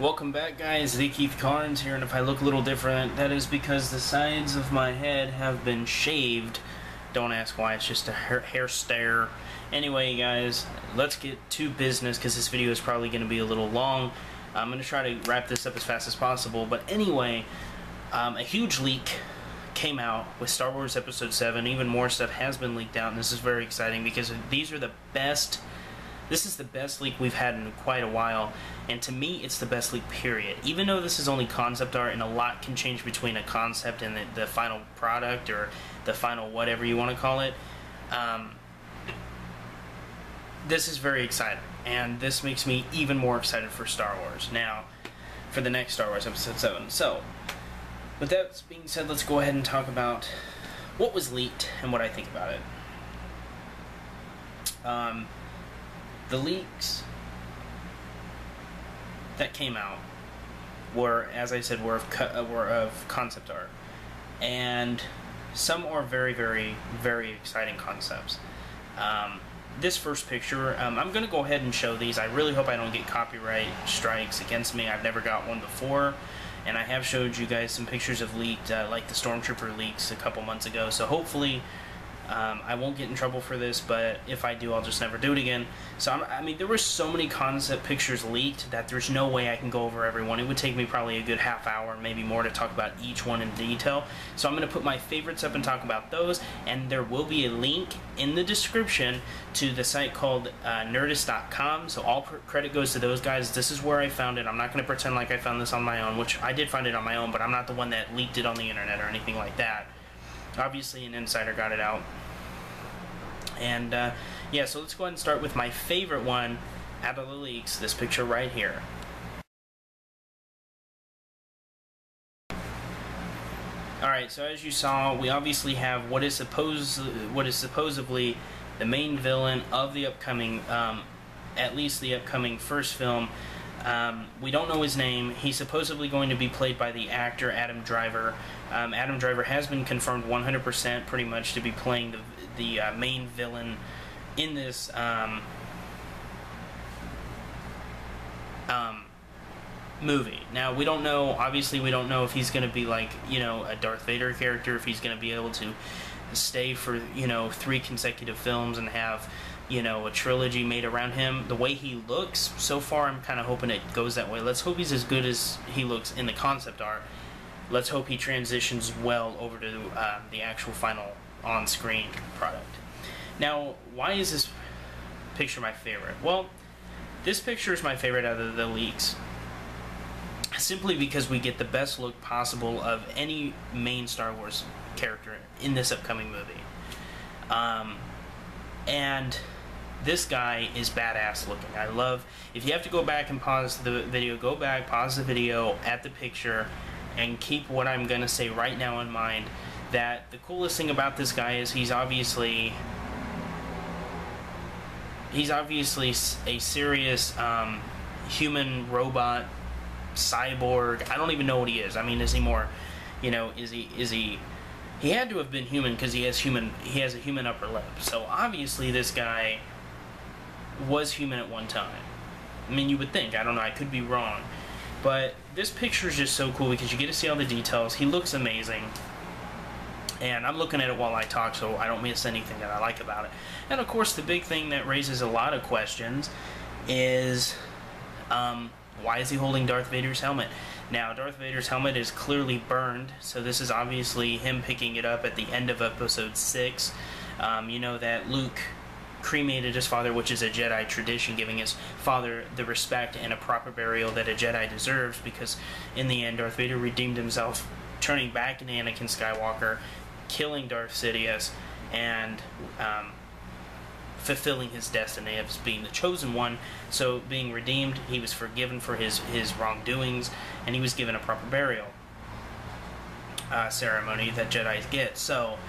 Welcome back, guys. The Keith Carnes here, and if I look a little different, that is because the sides of my head have been shaved. Don't ask why, it's just a hair stare. Anyway, guys, let's get to business, because this video is probably going to be a little long. I'm going to try to wrap this up as fast as possible, but anyway, a huge leak came out with Star Wars Episode 7. Even more stuff has been leaked out, and this is very exciting, because these are the best... This is the best leak we've had in quite a while, and to me, it's the best leak, period. Even though this is only concept art, and a lot can change between a concept and the final product, or the final whatever you want to call it, this is very exciting, and this makes me even more excited for Star Wars. Now, for the next Star Wars Episode 7. So, with that being said, let's go ahead and talk about what was leaked and what I think about it. The leaks that came out were, as I said, were of concept art, and some are very, very, very exciting concepts. This first picture, I'm going to go ahead and show these. I really hope I don't get copyright strikes against me. I've never got one before, and I have showed you guys some pictures of leaked, like the Stormtrooper leaks a couple months ago, so hopefully I won't get in trouble for this, but if I do, I'll just never do it again. So, I mean, there were so many concept pictures leaked that there's no way I can go over everyone. It would take me probably a good half hour, maybe more, to talk about each one in detail. So I'm going to put my favorites up and talk about those, and there will be a link in the description to the site called Nerdist.com, so all credit goes to those guys. This is where I found it. I'm not going to pretend like I found this on my own, which I did find it on my own, but I'm not the one that leaked it on the internet or anything like that. Obviously, an insider got it out. And, yeah, so let's go ahead and start with my favorite one out of the leaks, this picture right here. Alright, so as you saw, we obviously have what is supposedly the main villain of the upcoming, at least the upcoming first film. We don't know his name. He's supposedly going to be played by the actor Adam Driver. Adam Driver has been confirmed 100% pretty much to be playing the main villain in this movie. Now, we don't know, obviously we don't know if he's going to be like, you know, a Darth Vader character, if he's going to be able to stay for, you know, 3 consecutive films and have, you know, a trilogy made around him. The way he looks, so far, I'm kind of hoping it goes that way. Let's hope he's as good as he looks in the concept art. Let's hope he transitions well over to the actual final on-screen product. Now, why is this picture my favorite? Well, this picture is my favorite out of the leaks, simply because we get the best look possible of any main Star Wars character in this upcoming movie. And this guy is badass looking. I love, if you have to go back and pause the video, go back, pause the video at the picture, and keep what I'm going to say right now in mind, that the coolest thing about this guy is he's obviously a serious human robot cyborg. I don't even know what he is. I mean, is he more, you know, is he had to have been human, because he has a human upper lip. So obviously this guy was human at one time. I mean, you would think. I don't know. I could be wrong. But this picture is just so cool because you get to see all the details. He looks amazing. And I'm looking at it while I talk, so I don't miss anything that I like about it. And of course, the big thing that raises a lot of questions is, why is he holding Darth Vader's helmet? Now, Darth Vader's helmet is clearly burned, so this is obviously him picking it up at the end of Episode 6. You know that Luke cremated his father, which is a Jedi tradition, giving his father the respect and a proper burial that a Jedi deserves, because in the end, Darth Vader redeemed himself, turning back into Anakin Skywalker, killing Darth Sidious, and fulfilling his destiny of being the chosen one. So, being redeemed, he was forgiven for his wrongdoings, and he was given a proper burial ceremony that Jedis get. So,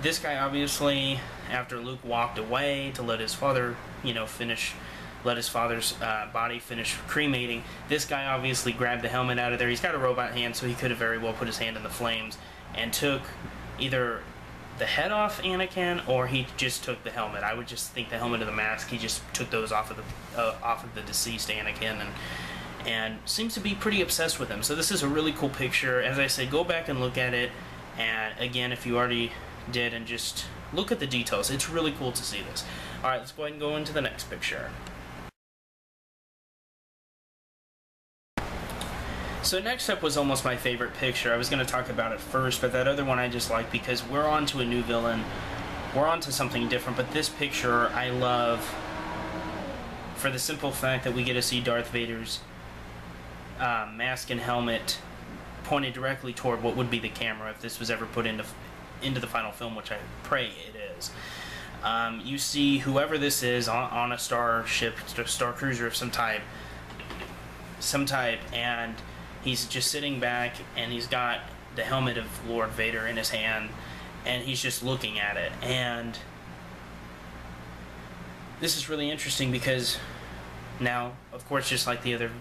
this guy obviously, after Luke walked away to let his father, you know, let his father's body finish cremating, this guy obviously grabbed the helmet out of there. He's got a robot hand, so he could have very well put his hand in the flames and took either the head off Anakin, or he just took the helmet. I would just think the helmet and the mask, he just took those off of the deceased Anakin, and and seems to be pretty obsessed with him. So this is a really cool picture. As I said, go back and look at it, and again, if you already did, and just look at the details. It's really cool to see this. Alright, let's go ahead and go into the next picture. So next up was almost my favorite picture. I was going to talk about it first, but that other one I just like because we're on to a new villain. We're on to something different, but this picture I love for the simple fact that we get to see Darth Vader's mask and helmet pointed directly toward what would be the camera if this was ever put into the final film, which I pray it is. You see whoever this is on a starship, star cruiser of some type, and he's just sitting back, and he's got the helmet of Lord Vader in his hand, and he's just looking at it. And this is really interesting because now, of course, just like the other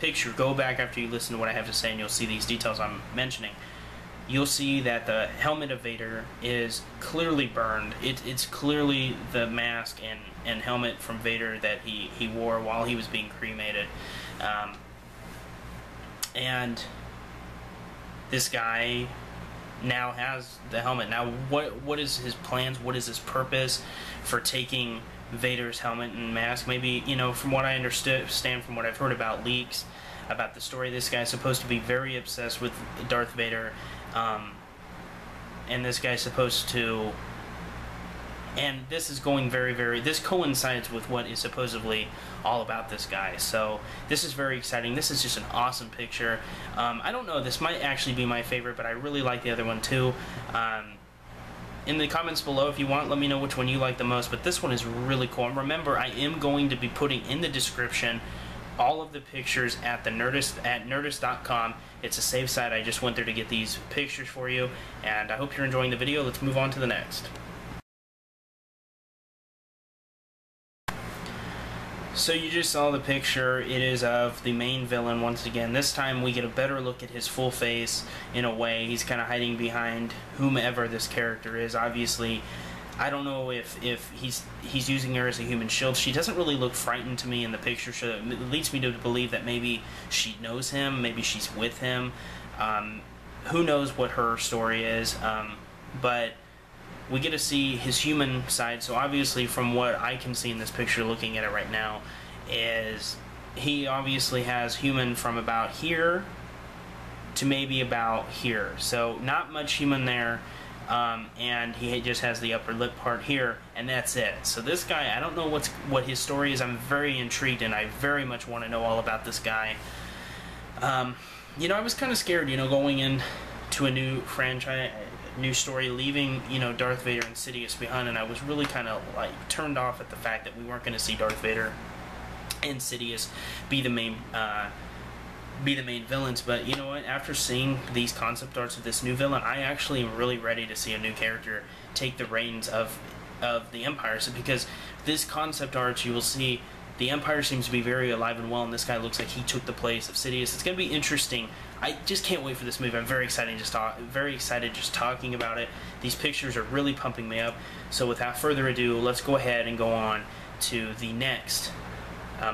picture, go back after you listen to what I have to say, and you'll see these details I'm mentioning. You'll see that the helmet of Vader is clearly burned. It's clearly the mask and helmet from Vader that he wore while he was being cremated. And this guy now has the helmet. Now, what is his plans? What is his purpose for taking Vader's helmet and mask? Maybe, you know, from what I understand, from what I've heard about leaks, about the story, this guy's supposed to be very obsessed with Darth Vader. And this guy's supposed to, and this is going this coincides with what is supposedly all about this guy. So this is very exciting. This is just an awesome picture. I don't know, this might actually be my favorite, but I really like the other one too. In the comments below, if you want, let me know which one you like the most, but this one is really cool. And remember, I am going to be putting in the description all of the pictures at Nerdist.com. It's a safe site. I just went there to get these pictures for you, and I hope you're enjoying the video. Let's move on to the next. So you just saw the picture. It is of the main villain once again. This time we get a better look at his full face in a way. He's kind of hiding behind whomever this character is. Obviously, I don't know if he's using her as a human shield. She doesn't really look frightened to me in the picture, so it leads me to believe that maybe she knows him, maybe she's with him. Who knows what her story is, but we get to see his human side. So obviously, from what I can see in this picture, looking at it right now, is he obviously has human from about here to maybe about here. So not much human there. And he just has the upper lip part here, and that's it. So this guy, I don't know what his story is. I'm very intrigued, and I very much want to know all about this guy. You know, I was kind of scared, you know, going into a new franchise, new story, leaving, you know, Darth Vader and Sidious behind, and I was really kind of, like, turned off at the fact that we weren't going to see Darth Vader and Sidious be the main villains. But you know what, after seeing these concept arts of this new villain, I actually am really ready to see a new character take the reins of the Empire. So because this concept art, you will see the Empire seems to be very alive and well, and this guy looks like he took the place of Sidious. It's going to be interesting. I just can't wait for this movie. I'm very excited just talking about it. These pictures are really pumping me up. So without further ado, let's go ahead and go on to the next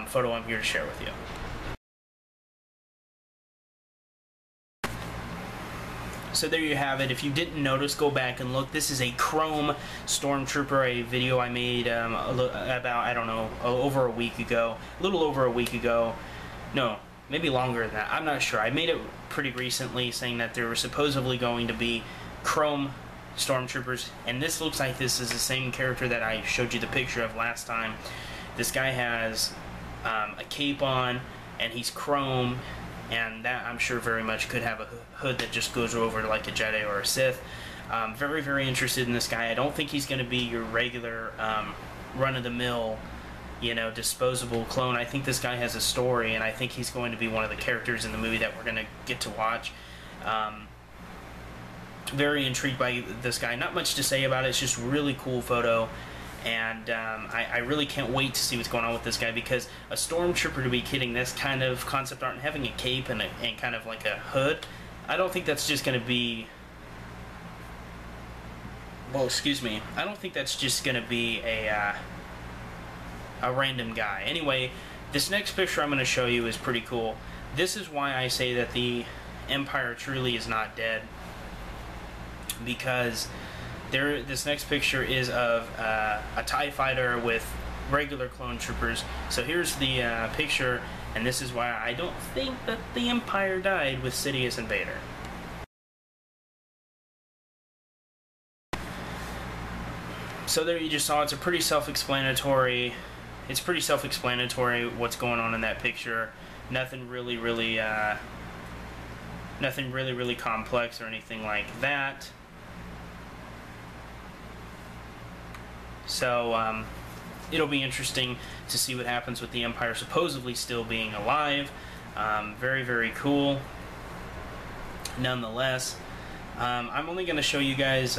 photo I'm here to share with you. So there you have it. If you didn't notice, go back and look. This is a Chrome Stormtrooper, a video I made about, I don't know, over a week ago. A little over a week ago. No, maybe longer than that. I'm not sure. I made it pretty recently, saying that there were supposedly going to be Chrome Stormtroopers, and this looks like this is the same character that I showed you the picture of last time. This guy has a cape on, and he's chrome, and that I'm sure very much could have a hood that just goes over like a Jedi or a Sith. Very, very interested in this guy. I don't think he's going to be your regular run-of-the-mill, you know, disposable clone. I think this guy has a story, and I think he's going to be one of the characters in the movie that we're going to get to watch. Very intrigued by this guy. Not much to say about it. It's just a really cool photo. And I really can't wait to see what's going on with this guy, because a stormtrooper to be getting this kind of concept art and having a cape and kind of like a hood, I don't think that's just going to be... Well, excuse me. I don't think that's just going to be a random guy. Anyway, This next picture I'm going to show you is pretty cool. This is why I say that the Empire truly is not dead, because this next picture is of a TIE fighter with regular clone troopers. So here's the picture, and this is why I don't think that the Empire died with Sidious and Vader. So there you just saw, it's pretty self-explanatory what's going on in that picture. Nothing really complex or anything like that. So it'll be interesting to see what happens with the Empire supposedly still being alive. Very cool nonetheless. I'm only going to show you guys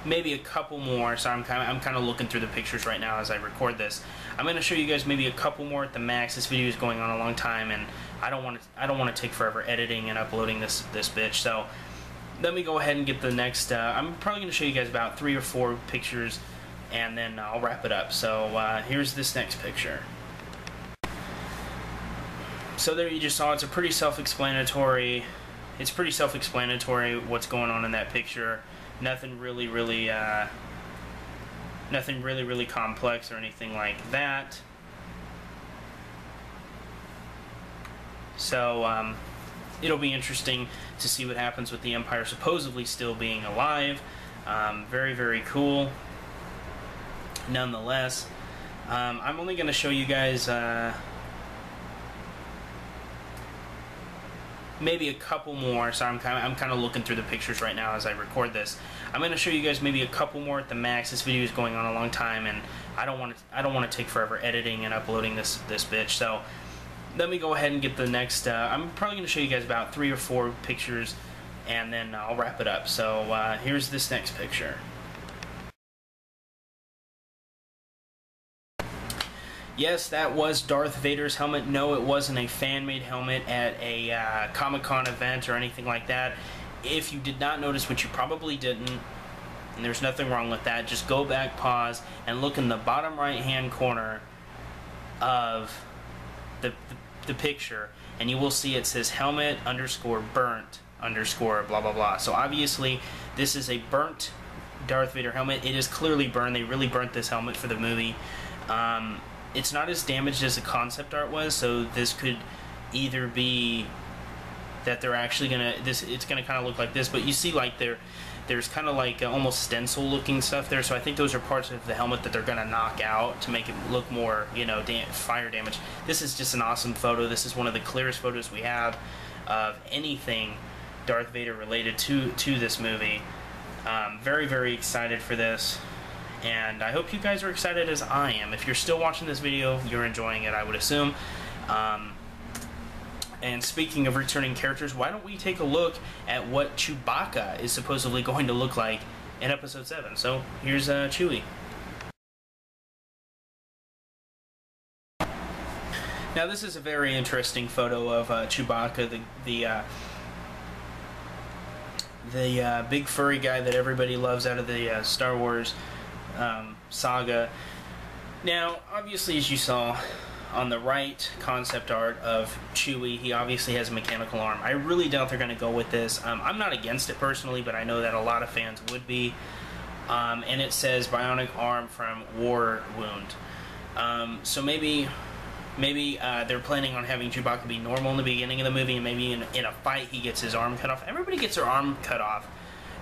maybe a couple more. So I'm kind of looking through the pictures right now as I record this. I'm going to show you guys maybe a couple more at the max. This video is going on a long time, and I don't want to take forever editing and uploading this bitch. So let me go ahead and get the next. I'm probably going to show you guys about 3 or 4 pictures, and then I'll wrap it up. So here's this next picture. So there you just saw, it's pretty self-explanatory what's going on in that picture. Nothing really complex or anything like that. So it'll be interesting to see what happens with the Empire supposedly still being alive. Very cool nonetheless. I'm only going to show you guys maybe a couple more. So I'm kind of looking through the pictures right now as I record this. I'm going to show you guys maybe a couple more at the max. This video is going on a long time, and I don't want to take forever editing and uploading this bitch. So let me go ahead and get the next. I'm probably going to show you guys about 3 or 4 pictures, and then I'll wrap it up. So here's this next picture. Yes, that was Darth Vader's helmet. No, it wasn't a fan-made helmet at a Comic-Con event or anything like that. If you did not notice, which you probably didn't, and there's nothing wrong with that, just go back, pause, and look in the bottom right-hand corner of the picture, and you will see it says helmet _ burnt _ blah blah blah. So obviously, this is a burnt Darth Vader helmet. It is clearly burned. They really burnt this helmet for the movie. It's not as damaged as the concept art was, so this could either be that they're actually gonna it's gonna kind of look like this, but you see like there's kind of like almost stencil looking stuff there, so I think those are parts of the helmet that they're gonna knock out to make it look more, you know, fire damage. This is just an awesome photo. This is one of the clearest photos we have of anything Darth Vader related to this movie. Very excited for this. And I hope you guys are excited as I am. If you're still watching this video, you're enjoying it, I would assume. And speaking of returning characters, why don't we take a look at what Chewbacca is supposedly going to look like in Episode 7. So, here's Chewie. Now, this is a very interesting photo of Chewbacca, the big furry guy that everybody loves out of the Star Wars saga. Now, obviously, as you saw on the right concept art of Chewie, he obviously has a mechanical arm. I really doubt they're going to go with this. I'm not against it personally, but I know that a lot of fans would be. And it says bionic arm from war wound. So maybe they're planning on having Chewbacca be normal in the beginning of the movie, and maybe in a fight he gets his arm cut off. Everybody gets their arm cut off.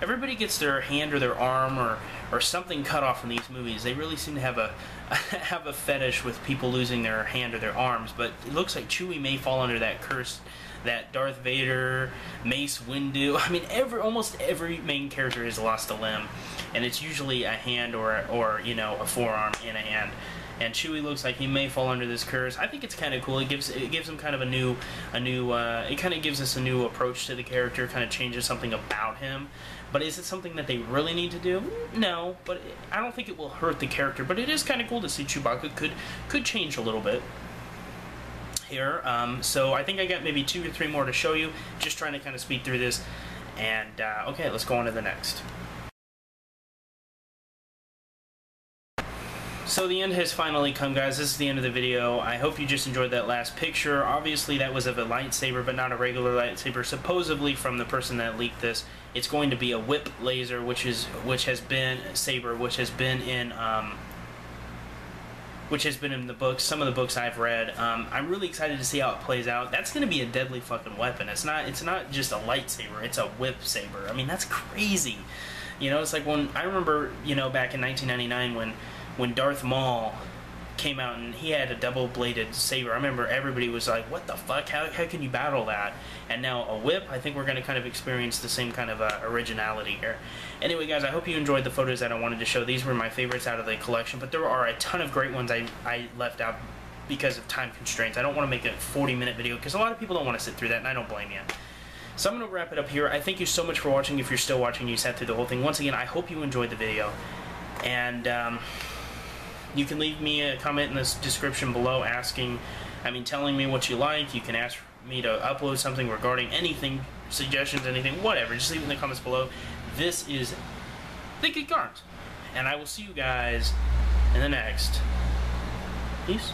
Everybody gets their hand or their arm or something cut off in these movies. They really seem to have a fetish with people losing their hand or their arms. But it looks like Chewie may fall under that curse that Darth Vader, Mace Windu. I mean, almost every main character has lost a limb, and it's usually a hand or you know, a forearm and a hand. And Chewie looks like he may fall under this curse. I think it's kind of cool. It gives him kind of it kind of gives us a new approach to the character. Kind of changes something about him. But is it something that they really need to do? No, but I don't think it will hurt the character. But it is kind of cool to see Chewbacca could change a little bit here. So I think I got maybe 2 or 3 more to show you. Just trying to kind of speed through this. And okay, let's go on to the next. So the end has finally come, guys. This is the end of the video. I hope you just enjoyed that last picture. Obviously, that was of a lightsaber, but not a regular lightsaber. Supposedly, from the person that leaked this, it's going to be a whip laser, which has been in the books. Some of the books I've read. I'm really excited to see how it plays out. That's going to be a deadly fucking weapon. It's not just a lightsaber. It's a whip saber. I mean, that's crazy. You know, it's like when I remember, you know, back in 1999 when Darth Maul came out and he had a double-bladed saber. I remember everybody was like, what the fuck? How can you battle that? And now a whip, I think we're going to kind of experience the same kind of originality here. Anyway, guys, I hope you enjoyed the photos that I wanted to show. These were my favorites out of the collection, but there are a ton of great ones I left out because of time constraints. I don't want to make a 40-minute video because a lot of people don't want to sit through that, and I don't blame you. So I'm going to wrap it up here. I thank you so much for watching. If you're still watching, you sat through the whole thing. Once again, I hope you enjoyed the video. And you can leave me a comment in the description below telling me what you like. You can ask me to upload something regarding anything, suggestions, anything, whatever. Just leave it in the comments below. This is The Geek Arms, and I will see you guys in the next. Peace.